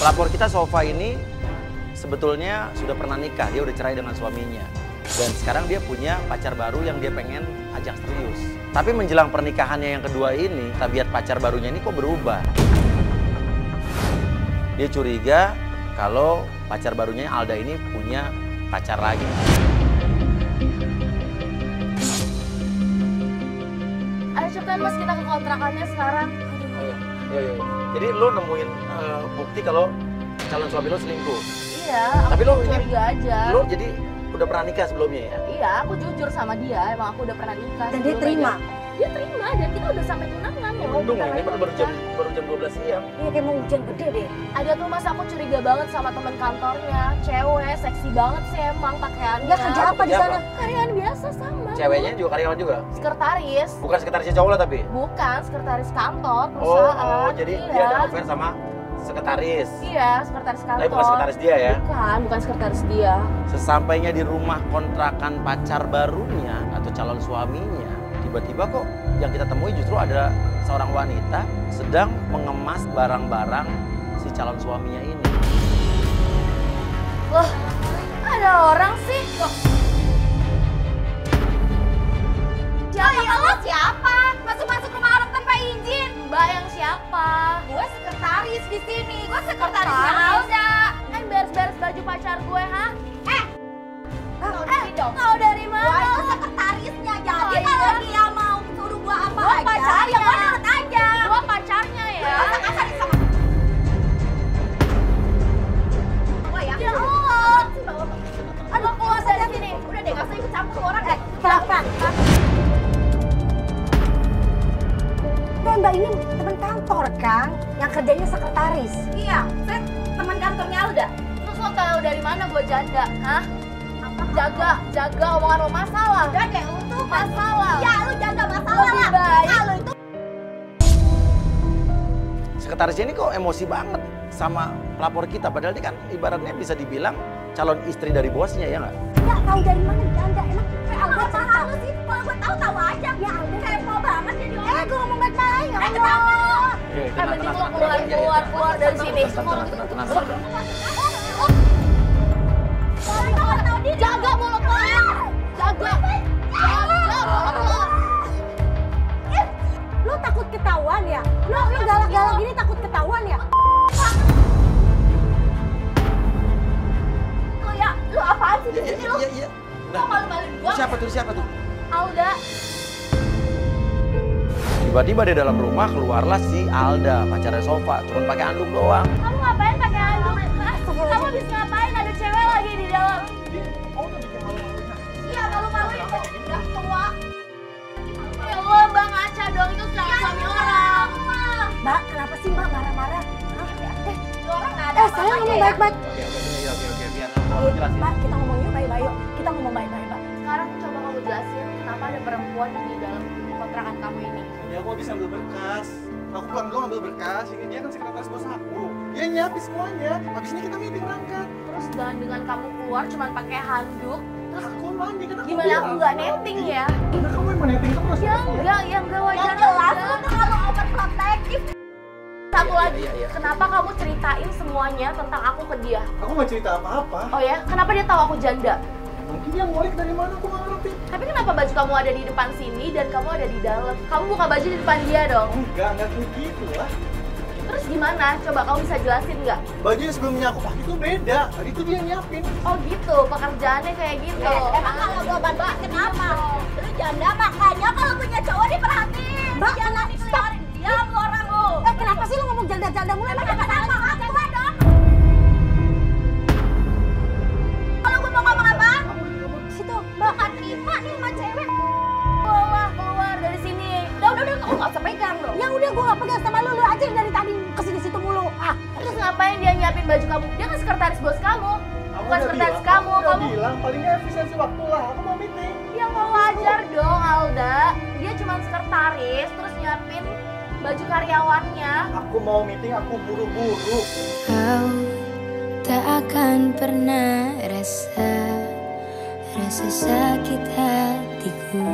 Pelapor kita Sofa ini sebetulnya sudah pernah nikah, dia udah cerai dengan suaminya. Dan sekarang dia punya pacar baru yang dia pengen ajak serius. Tapi menjelang pernikahannya yang kedua ini, tabiat pacar barunya ini kok berubah. Dia curiga kalau pacar barunya Alda ini punya pacar lagi. Ayo cepetan Mas, kita ke kontrakannya sekarang. Iya. Jadi lo nemuin bukti kalau calon suami lo selingkuh. Iya, tapi aku lo ini curiga aja. Lo jadi udah pernah nikah sebelumnya ya? Iya, aku jujur sama dia, emang aku udah pernah nikah. Dan dia terima? Dia terima, dan kita udah sampai tunangan loh. Untung ini baru jam 12 siang. Iya kayak mau hujan gede deh. Ada tuh Mas, aku curiga banget sama teman kantornya. Cewek, seksi banget sih emang pakaiannya. Dia kerja apa di sana? Karyawan biasa sama. Ceweknya juga karyawan juga? Sekretaris. Bukan sekretarisnya cowok lah tapi? Bukan, sekretaris kantor, perusahaan. Oh, jadi dia ada affair sama sekretaris? Iya, sekretaris kantor. Tapi bukan sekretaris dia ya? Bukan sekretaris dia. Sesampainya di rumah kontrakan pacar barunya atau calon suaminya, tiba-tiba kok yang kita temui justru ada seorang wanita sedang mengemas barang-barang si calon suaminya ini. Loh, ada orang sih. Loh. Siapa? Masuk-masuk rumah orang tanpa izin. Mbak yang siapa? Gue sekretaris di sini. Gue sekretarisnya Alda. Beres-beres baju pacar gue, ha? Tahu dari mana? Gue itu sekretarisnya. Jadi kalau dia mau suruh gue apa aja, pacarnya, gue nurut aja. Gue pacarnya ya. Masa kasar sama gue ya? Ya Allah. Aduh, keluar dari sini. Udah deh, gak usah ikut campur orang deh. Pelan-pelan. Mbak ini teman kantor kan, yang kerjanya sekretaris. Iya, saya teman kantornya Alda. Terus lo tahu dari mana gue janda, hah? Jaga omongan lo, masalah. Udah deh, lu tuh masalah. Ya, lu jaga masalah lah. Ya, lu itu. Sekretarisnya ini kok emosi banget sama pelapor kita, padahal dia kan ibaratnya bisa dibilang calon istri dari bosnya, ya nggak? Nggak tahu dari mana janda, emang Alda cerita. Lu sih, kalau gue tahu aja. Ya, Alda kepo banget jadi orang. Gue ngomong baik-baik, ya Kenapa? Mending lo keluar dari sini. Tenang. Jaga mulut lo. Jaga mulut lo. Lu takut ketahuan ya? Lu galak-galak gini takut ketahuan ya? Lu apaan sih di sini lu? Iya. Kok malu-maluin gua? Siapa tuh? Alda. Tiba-tiba di dalam rumah keluarlah si Alda, pacarnya Sofa, cuma pakai anduk doang. Kamu ngapain pakai anduk? Kamu habis ngapain? Ada cewek lagi di dalam. Iya, malu-maluin kok. Udah tua. Ya Allah, Mbak ngaca dong. Itu suami orang. Mbak, kenapa sih Mbak marah-marah? Orang nggak ada Saya ngomong baik-baik. Oke, biar aku jelasin. Mbak, kita ngomongnya baik-baik yuk. Kita ngomong baik-baik, Mbak. Sekarang coba kamu jelasin kenapa ada perempuan di dalam kontrakan kamu ini. Ya aku habis ambil berkas. Aku pulang dulu ambil berkas. Ini dia kan sekretaris bos aku. Dia nyiapin semuanya. Habis ini kita meeting berangkat. Terus dengan kamu keluar cuma pakai handuk. Terus Aku mandi kan aku gimana aku nggak netting ya? Udah kamu yang netting kamu harus Ya enggak wajar. Yang jelas lu tuh kalau overprotective. Satu lagi, kenapa kamu ceritain semuanya tentang aku ke dia? Aku nggak cerita apa-apa. Oh ya, kenapa dia tahu aku janda? Mungkin dia ngulik dari mana aku nggak ngerti. Tapi kenapa baju kamu ada di depan sini dan kamu ada di dalam? Kamu buka baju di depan dia dong. Enggak begitu lah. Terus gimana? Coba kamu bisa jelasin nggak? Baju yang sebelumnya aku pakai itu beda. Itu dia nyiapin. Oh gitu, pekerjaannya kayak gitu. Emang kalau gue bantuin kenapa? Lu janda makanya kalau punya cowok diperhatiin. Mbak, Jangan dikeluarin. Diam lu orang lu. Kenapa sih lu ngomong janda-janda mulai? Emang apa sama aku dong? Kalau gue mau ngomong apa? Situ, Mbak. Gak terima nih sama cewek. Keluar dari sini. Udah, kamu gak usah pegang dong. Ya udah, gue gak pegang sama lu aja dari tadi kesini-situ mulu. Terus ngapain dia nyiapin baju kamu? Dia kan sekretaris bos kamu. Bukan sekretaris kamu. Kamu bilang palingnya efisiensi waktu lah. Aku mau meeting. Ya nggak wajar dong Alda. Dia cuma sekretaris terus nyiapin baju karyawannya. Aku mau meeting, aku buru-buru. Kau tak akan pernah rasa sakit hatiku.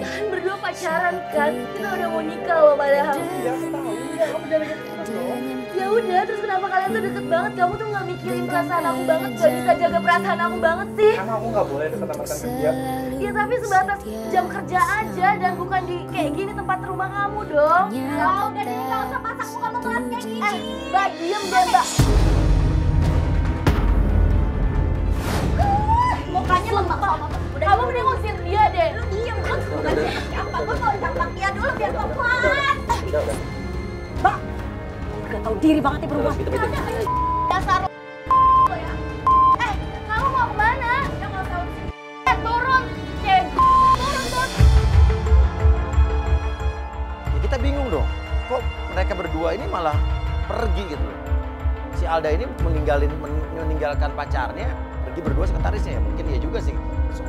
Kan berdua pacaran kan? Kita udah mau nikah loh padahal. Ya, aku tahu. Ya, kamu jangan gitu dong. Ya udah, terus kenapa kalian tuh deket banget? Kamu tuh nggak mikirin perasaan aku banget, gak bisa jaga perasaan aku banget sih. Karena aku nggak boleh deket sama rekan kerja. Ya tapi sebatas jam kerja aja dan bukan di kayak gini tempat rumah kamu dong. Ya udah deh, nggak usah masak muka memelas kayak gini. Mbak, diem deh mbak. Mukanya lembek banget. Kamu mending ngusir dia deh. Lu diem, lu siapa? Gue mau jambak dia dulu biar pelan. Mbak, gak tau diri banget nih perempuan. Dasar lo ya. Kamu mau kemana? Ya nggak tahu. Turun, turun. Ya kita bingung dong, kok mereka berdua ini malah pergi gitu. Si Alda ini meninggalkan pacarnya, pergi berdua sekretarisnya. Ya mungkin dia juga sih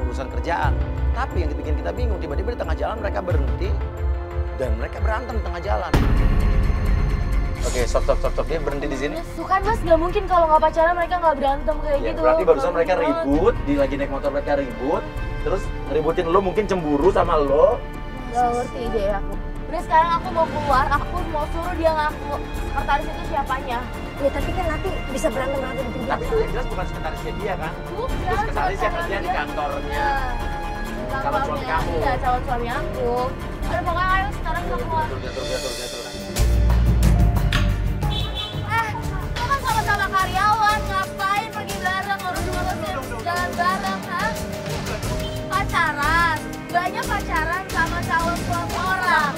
urusan kerjaan. Tapi yang bikin kita bingung, tiba-tiba di tengah jalan mereka berhenti dan mereka berantem di tengah jalan. Oke, stop. Dia berhenti di sini. Bukan mas, nggak mungkin kalau nggak pacaran mereka nggak berantem kayak Ya, gitu. berarti loh. barusan mereka ribut, lagi naik motor mereka ribut, terus ngeributin lo, mungkin cemburu sama lo. Nggak ngerti deh aku. Udah sekarang aku mau keluar, aku mau suruh dia ngaku sekretaris itu siapanya. Ya tapi kan nanti bisa berantem lagi di pinggir Tapi jalan. yang jelas bukan sekretarisnya dia kan? Bukan, Terus sekretaris yang kerja di kantornya. Calon suami kamu. Iya, calon suami aku. Aduh pokoknya ayo sekarang kita keluar. Diatur. Lo kan sama-sama karyawan, ngapain pergi bareng, ngurusin jalan bareng, hah? Pacaran, banyak pacaran sama calon suami orang.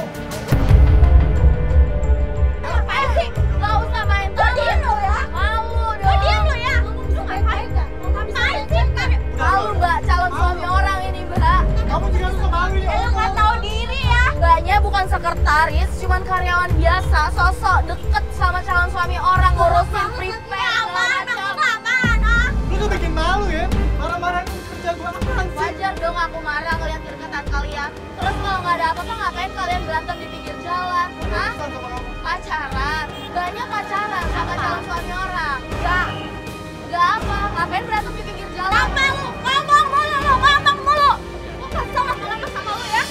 Ngapain sih? Gak usah main tangan. Diam lo ya. Malu dong. Diam lo ya. Lu ngapain gak? Ngapain sih? Malu mbak, calon suami orang ini mbak. Kamu juga suka malu ya? Lu gak tahu diri ya. Mbaknya bukan sekretaris, cuman karyawan biasa, sosok deket sama calon suami orang ngurusin prepaid segala macam. Lu tuh bikin malu ya? Marah-marahin kerja gua apaan sih? Wajar dong aku marah ngeliat kedekatan kalian. Terus kalau nggak ada apa-apa ngapain kalian berantem di pinggir jalan? Hah? Sama kamu. Pacaran? Banyak pacaran sama calon suami orang. Gak apa, ngapain berantem di pinggir jalan? Apa lu? Ngomong mulu! Gue kesel sama lu ya.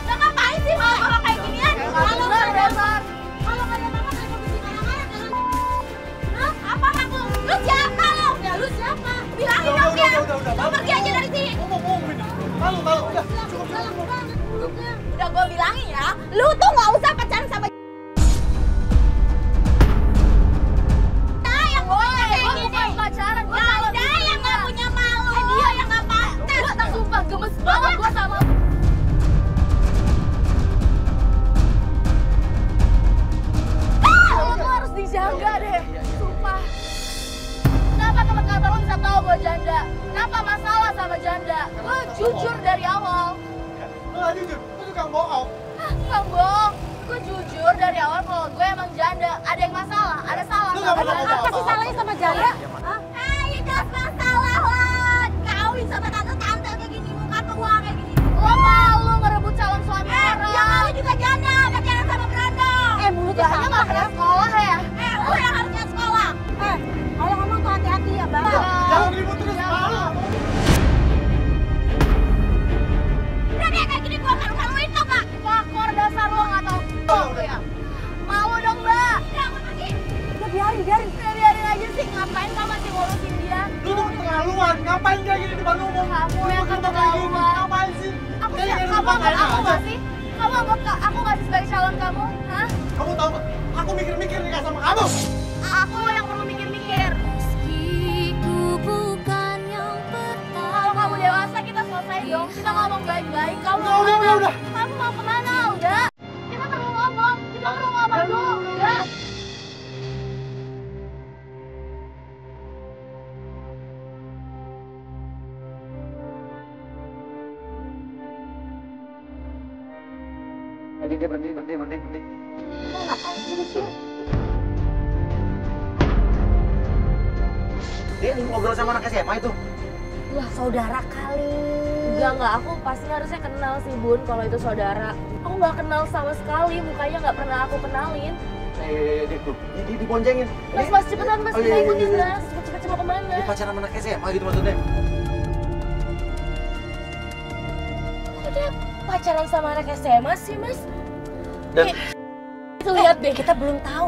Gak ngapain sih kalau kayak ginian? Kalau nggak dasar. Kalau nggak ada mama kayak begini kayak jangan. Hah? Apa hak lu? Lu siapa lu? Ya lu siapa? Bilangin dong ya. Lu pergi aja dari sini. Ngomong ini. Malu, udah. Cukup. Udah gue bilangin ya, lu tuh nggak usah pacaran sama yang gue bukan pacaran, gue ada yang nggak punya malu, dia yang nggak pacar. Gue tak sumpah gemes banget gue sama lo tuh harus dijaga deh, sumpah. Kenapa teman kantor lo bisa tahu gue janda? Kenapa masalah sama janda? Gue jujur dari awal. Lu nggak jujur, lu tukang bohong. Bang bohong, gue jujur dari awal kalau gue emang janda. Ada yang masalah, ada salah Lu sama nggak pernah janda. Apa sih salahnya sama janda? Hah? Ya jelas masalah lah. Kawin sama tante-tante kayak gini, muka tua kayak gini. Lo malu ngerebut calon suami orang. Ya malu juga janda, pacaran sama berondong. Mulutnya Banyak sama nggak ya. pernah sekolah ya? Lo yang harusnya sekolah. Kalau ngomong tuh hati-hati ya, Bang. Jangan ribut terus, malu. Udah deh kayak gini gue malu-maluin tau gak? Fakor dasar lo gak tau. Ya. Malu dong mbak. Ya aku pergi. Ya biarin. Udah biarin aja sih, ngapain kamu masih ngurusin dia? Lu tuh keterlaluan. Ngapain kayak gini di depan umum? Kamu Lu yang kenapa kayak gini? keterlaluan. Ngapain sih? Aku Kayak siap, gini kamu depan anggap enak aku aja. gak sih? Kamu anggap aku gak sih sebagai calon kamu? Hah? Kamu tahu nggak? Aku mikir-mikir nikah sama kamu. Aku yang perlu mikir-mikir. Kalau kamu dewasa kita selesai dong. Kita ngomong baik-baik. Kamu mau Udah, kemana? udah. Kamu mau kemana? Udah. Kita perlu ngomong. Kita perlu ngomong dulu. Udah. Berhenti. Dia ngobrol sama anak SMA itu. Lah saudara kali. Enggak, aku pasti harusnya kenal sih Bun kalau itu saudara. Aku nggak kenal sama sekali, mukanya nggak pernah aku kenalin. Dia tuh, diboncengin. Mas cepetan mas, Oh, kita iya, ikutin iya. mas. Cepet-cepet mau kemana? Dia pacaran sama anak SMA gitu maksudnya. Kok dia pacaran sama anak SMA sih mas? Dan Tuh lihat deh. Kita belum tahu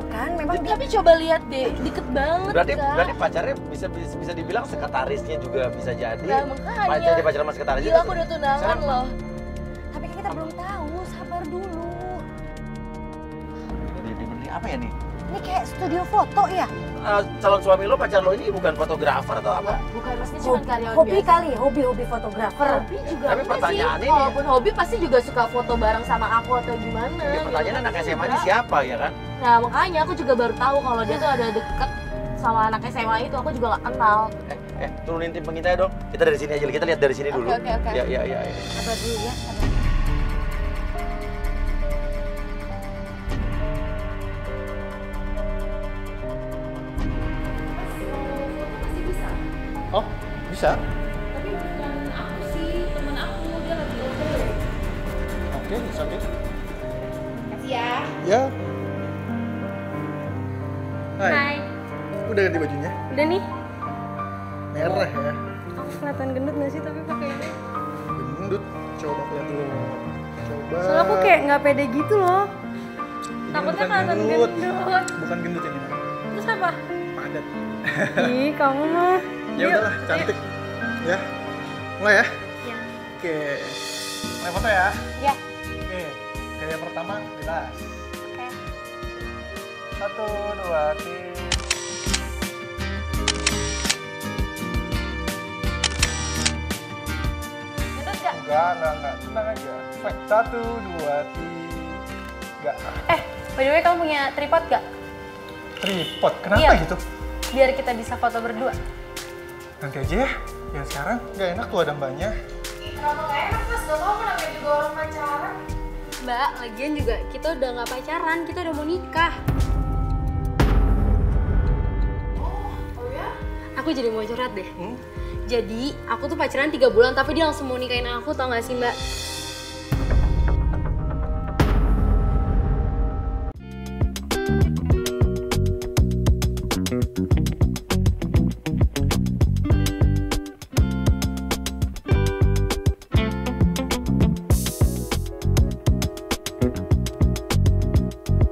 kan. Memang dia Tapi coba lihat deh, deket banget berarti Kak. pacarnya bisa dibilang sekretarisnya juga bisa jadi. Nah, makanya. Jadi pacaran sama sekretarisnya. Gila, aku udah tunangan Sekarang- loh. tapi kan kita belum tahu, sabar dulu. Ini apa ya nih? Ini kayak studio foto ya? Calon suami lo, pacar lo ini bukan fotografer atau apa? Bukan, maksudnya cuma karyawan Hobi biasa. kali, hobi fotografer. Hobi juga Tapi enggak pertanyaan sih. ini- Walaupun hobi pasti juga suka foto bareng sama aku atau gimana. Ini pertanyaan anak Gitu. SMA ini siapa ya kan? Nah makanya aku juga baru tahu kalau dia tuh ada deket sama anak SMA itu, aku juga gak kenal. Turunin tim pengintai dong. Kita dari sini aja, kita lihat dari sini dulu. Oke. Ya. Sabar dulu ya, sabar. Oh, bisa? Tapi bukan aku sih, temen aku, dia lagi OTW. Oke, bisa oke. Kasih ya. Ya. Hai, Udah ganti bajunya? udah nih. Merah ya. Aku kelihatan gendut gak sih tapi pakai ini? Gendut. Coba aku lihat dulu. Coba. Soalnya aku kayak nggak pede gitu loh. Ini Takutnya bukan kelihatan gendut. gendut. Bukan gendut ini. Terus apa? Padat. Ih, kamu mah. Ya Yuk, udahlah, cantik. Ya. Mulai ya? Iya. Oke. Mulai foto ya? Ya. Oke. Gaya pertama, jelas. Oke. 1, 2, 3. Gendut gak? Enggak. Tenang aja. Baik, 1, 2, 3. By the way kamu punya tripod gak? Tripod. Kenapa Iya. gitu? Biar kita bisa foto berdua. Nanti aja ya. Ya sekarang nggak enak tuh ada mbaknya. Kenapa gak enak mas? Gak tau kan namanya juga orang pacaran. Mbak, lagian juga kita udah nggak pacaran, kita udah mau nikah. Oh ya? Aku jadi mau curhat deh. Jadi, aku tuh pacaran 3 bulan tapi dia langsung mau nikahin aku, tau gak sih mbak?